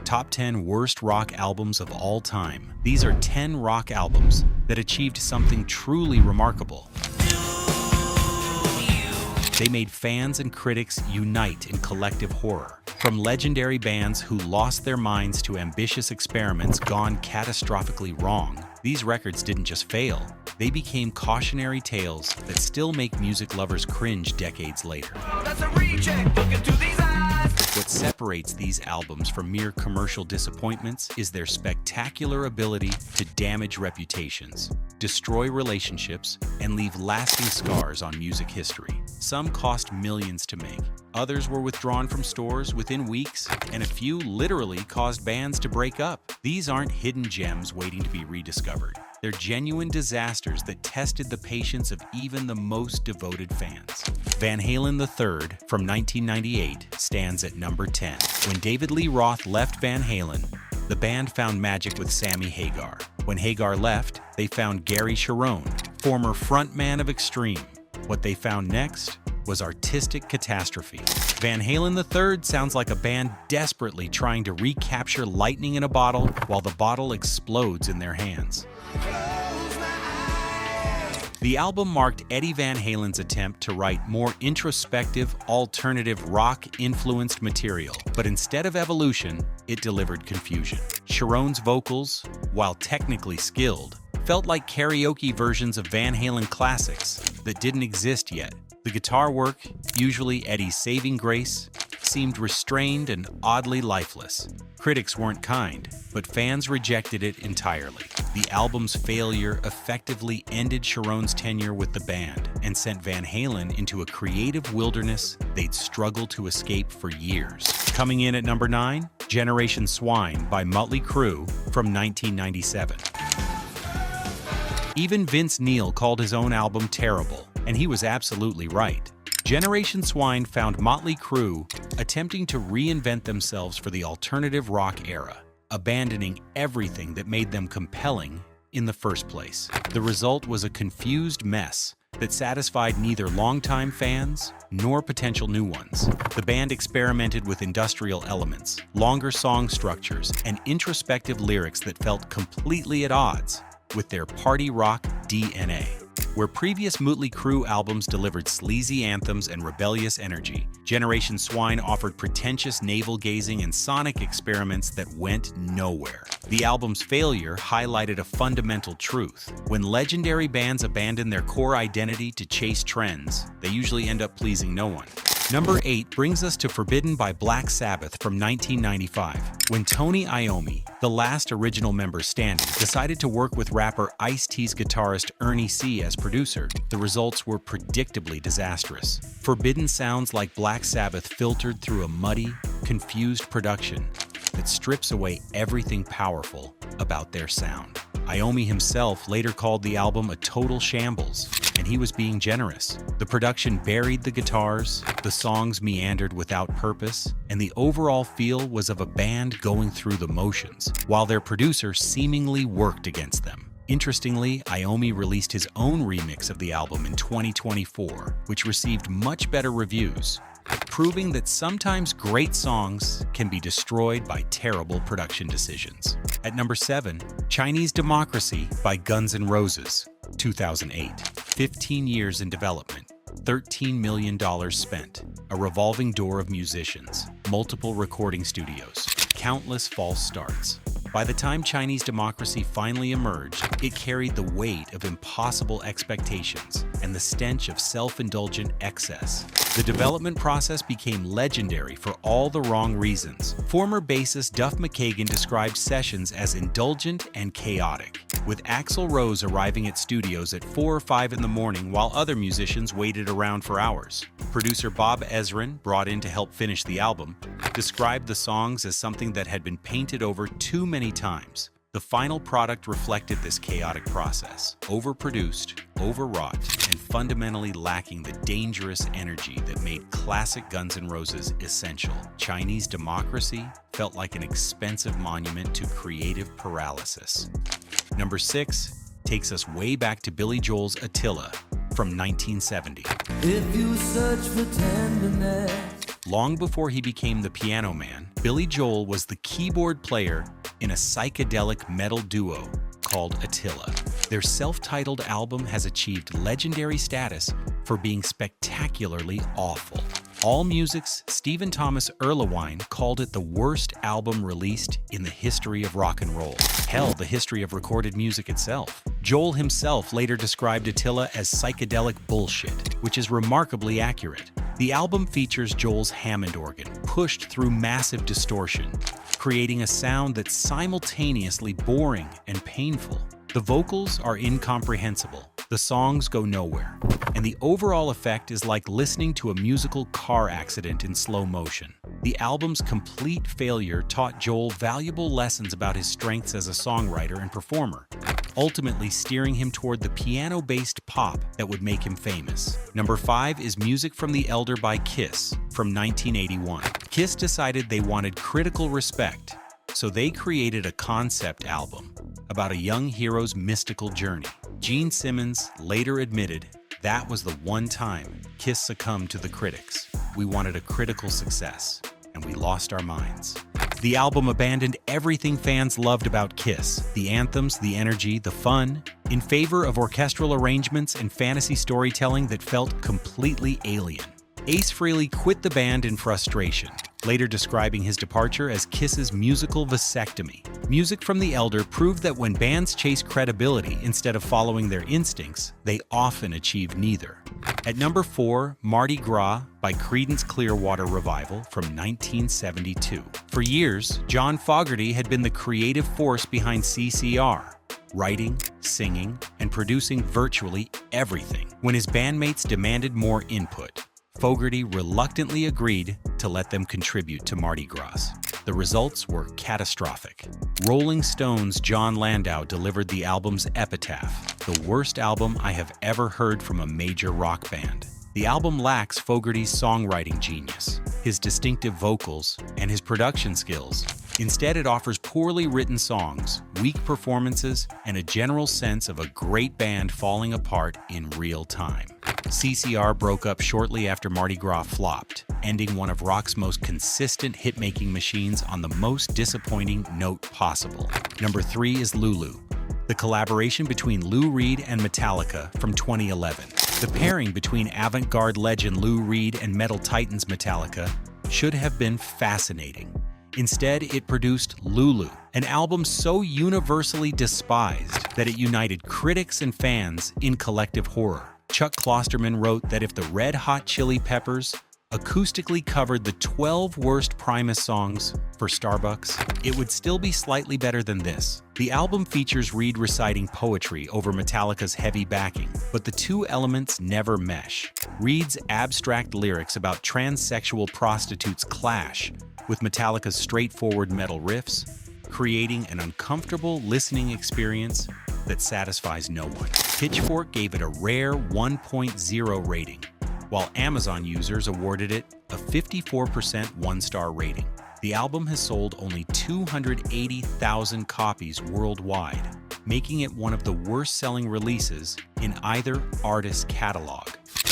Top 10 Worst Rock Albums of All Time. These are 10 rock albums that achieved something truly remarkable. They made fans and critics unite in collective horror. From legendary bands who lost their minds to ambitious experiments gone catastrophically wrong, these records didn't just fail. They became cautionary tales that still make music lovers cringe decades later. That's a reject. Look into these eyes. What separates these albums from mere commercial disappointments is their spectacular ability to damage reputations, destroy relationships, and leave lasting scars on music history. Some cost millions to make, others were withdrawn from stores within weeks, and a few literally caused bands to break up. These aren't hidden gems waiting to be rediscovered. They're genuine disasters that tested the patience of even the most devoted fans. Van Halen III from 1998 stands at number 10. When David Lee Roth left Van Halen, the band found magic with Sammy Hagar. When Hagar left, they found Gary Cherone, former frontman of Extreme. What they found next was artistic catastrophe. Van Halen III sounds like a band desperately trying to recapture lightning in a bottle while the bottle explodes in their hands. The album marked Eddie Van Halen's attempt to write more introspective, alternative rock-influenced material, but instead of evolution, it delivered confusion. Cherone's vocals, while technically skilled, felt like karaoke versions of Van Halen classics that didn't exist yet. The guitar work, usually Eddie's saving grace, seemed restrained and oddly lifeless. Critics weren't kind, but fans rejected it entirely. The album's failure effectively ended Cherone's tenure with the band and sent Van Halen into a creative wilderness they'd struggled to escape for years. Coming in at number 9, Generation Swine by Motley Crue from 1997. Even Vince Neil called his own album terrible, and he was absolutely right. Generation Swine found Motley Crue attempting to reinvent themselves for the alternative rock era, abandoning everything that made them compelling in the first place. The result was a confused mess that satisfied neither longtime fans nor potential new ones. The band experimented with industrial elements, longer song structures, and introspective lyrics that felt completely at odds with their party rock DNA. Where previous Motley Crue albums delivered sleazy anthems and rebellious energy, Generation Swine offered pretentious navel-gazing and sonic experiments that went nowhere. The album's failure highlighted a fundamental truth. When legendary bands abandon their core identity to chase trends, they usually end up pleasing no one. Number 8 brings us to Forbidden by Black Sabbath from 1995. When Tony Iommi, the last original member standing, decided to work with rapper Ice-T's guitarist Ernie C as producer, the results were predictably disastrous. Forbidden sounds like Black Sabbath filtered through a muddy, confused production that strips away everything powerful about their sound. Iommi himself later called the album a total shambles, and he was being generous. The production buried the guitars, the songs meandered without purpose, and the overall feel was of a band going through the motions, while their producer seemingly worked against them. Interestingly, Iommi released his own remix of the album in 2024, which received much better reviews, proving that sometimes great songs can be destroyed by terrible production decisions. At number 7, Chinese Democracy by Guns N' Roses, 2008. 15 years in development, $13 million spent, a revolving door of musicians, multiple recording studios, countless false starts. By the time Chinese Democracy finally emerged, it carried the weight of impossible expectations and the stench of self-indulgent excess. The development process became legendary for all the wrong reasons. Former bassist Duff McKagan described sessions as indulgent and chaotic, with Axl Rose arriving at studios at 4 or 5 in the morning while other musicians waited around for hours. Producer Bob Ezrin, brought in to help finish the album, described the songs as something that had been painted over too many times. The final product reflected this chaotic process, overproduced, overwrought, and fundamentally lacking the dangerous energy that made classic Guns N' Roses essential. Chinese Democracy felt like an expensive monument to creative paralysis. Number 6 takes us way back to Billy Joel's Attila from 1970. If you search for tenderness, Long before he became the piano man, Billy Joel was the keyboard player in a psychedelic metal duo called Attila. Their self-titled album has achieved legendary status for being spectacularly awful. AllMusic's Stephen Thomas Erlewine called it the worst album released in the history of rock and roll. Hell, the history of recorded music itself. Joel himself later described Attila as psychedelic bullshit, which is remarkably accurate. The album features Joel's Hammond organ, pushed through massive distortion, creating a sound that's simultaneously boring and painful. The vocals are incomprehensible, the songs go nowhere, and the overall effect is like listening to a musical car accident in slow motion. The album's complete failure taught Joel valuable lessons about his strengths as a songwriter and performer, ultimately steering him toward the piano-based pop that would make him famous. Number 5 is Music from the Elder by Kiss from 1981. Kiss decided they wanted critical respect, so they created a concept album about a young hero's mystical journey. Gene Simmons later admitted that was the one time Kiss succumbed to the critics. We wanted a critical success, and we lost our minds. The album abandoned everything fans loved about Kiss, the anthems, the energy, the fun, in favor of orchestral arrangements and fantasy storytelling that felt completely alien. Ace Frehley quit the band in frustration, later describing his departure as Kiss's musical vasectomy. Music from the Elder proved that when bands chase credibility instead of following their instincts, they often achieve neither. At number 4, Mardi Gras by Creedence Clearwater Revival from 1972. For years, John Fogerty had been the creative force behind CCR, writing, singing, and producing virtually everything. When his bandmates demanded more input, Fogerty reluctantly agreed to let them contribute to Mardi Gras. The results were catastrophic. Rolling Stone's John Landau delivered the album's epitaph, the worst album I have ever heard from a major rock band. The album lacks Fogerty's songwriting genius, his distinctive vocals, and his production skills. Instead, it offers poorly written songs, weak performances, and a general sense of a great band falling apart in real time. CCR broke up shortly after Mardi Gras flopped, ending one of rock's most consistent hit-making machines on the most disappointing note possible. Number 3 is Lulu, the collaboration between Lou Reed and Metallica from 2011. The pairing between avant-garde legend Lou Reed and Metal Titans Metallica should have been fascinating. Instead, it produced Lulu, an album so universally despised that it united critics and fans in collective horror. Chuck Klosterman wrote that if the Red Hot Chili Peppers acoustically covered the 12 worst Primus songs for Starbucks, it would still be slightly better than this. The album features Reed reciting poetry over Metallica's heavy backing, but the two elements never mesh. Reed's abstract lyrics about transsexual prostitutes clash with Metallica's straightforward metal riffs, creating an uncomfortable listening experience that satisfies no one. Pitchfork gave it a rare 1.0 rating, while Amazon users awarded it a 54% one-star rating. The album has sold only 280,000 copies worldwide, making it one of the worst-selling releases in either artist's catalog.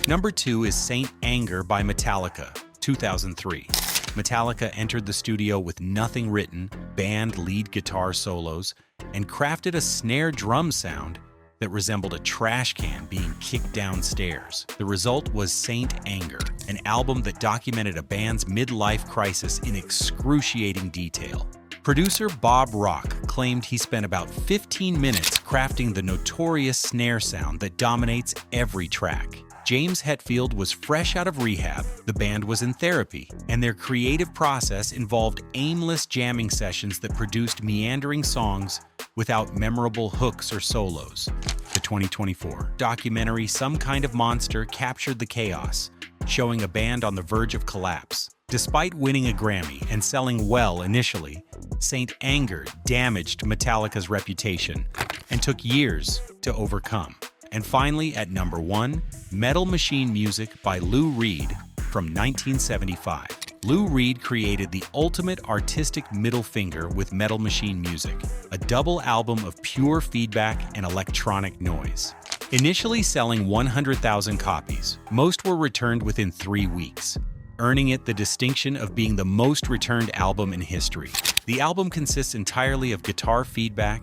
Number 2 is Saint Anger by Metallica, 2003. Metallica entered the studio with nothing written, banned lead guitar solos, and crafted a snare drum sound that resembled a trash can being kicked downstairs. The result was Saint Anger, an album that documented a band's midlife crisis in excruciating detail. Producer Bob Rock claimed he spent about 15 minutes crafting the notorious snare sound that dominates every track. James Hetfield was fresh out of rehab, the band was in therapy, and their creative process involved aimless jamming sessions that produced meandering songs without memorable hooks or solos. The 2024 documentary Some Kind of Monster captured the chaos, showing a band on the verge of collapse. Despite winning a Grammy and selling well initially, Saint Anger damaged Metallica's reputation and took years to overcome. And finally, at number 1, Metal Machine Music by Lou Reed from 1975. Lou Reed created the ultimate artistic middle finger with Metal Machine Music, a double album of pure feedback and electronic noise. Initially selling 100,000 copies, most were returned within 3 weeks. earning it the distinction of being the most returned album in history. The album consists entirely of guitar feedback,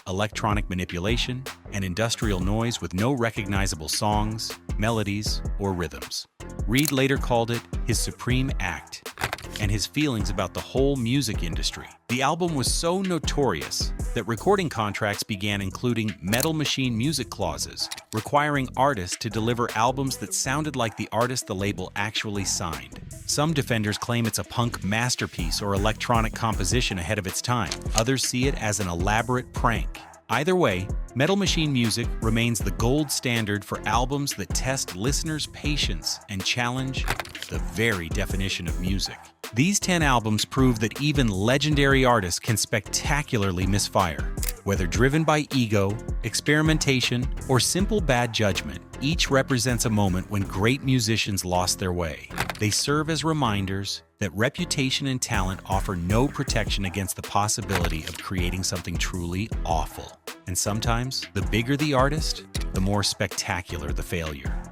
electronic manipulation, and industrial noise with no recognizable songs, melodies, or rhythms. Reed later called it his supreme act, and his feelings about the whole music industry. The album was so notorious that recording contracts began including Metal Machine music clauses, requiring artists to deliver albums that sounded like the artist the label actually signed. Some defenders claim it's a punk masterpiece or electronic composition ahead of its time. Others see it as an elaborate prank. Either way, Metal Machine music remains the gold standard for albums that test listeners' patience and challenge the very definition of music. These 10 albums prove that even legendary artists can spectacularly misfire. Whether driven by ego, experimentation, or simple bad judgment, each represents a moment when great musicians lost their way. They serve as reminders that reputation and talent offer no protection against the possibility of creating something truly awful. And sometimes, the bigger the artist, the more spectacular the failure.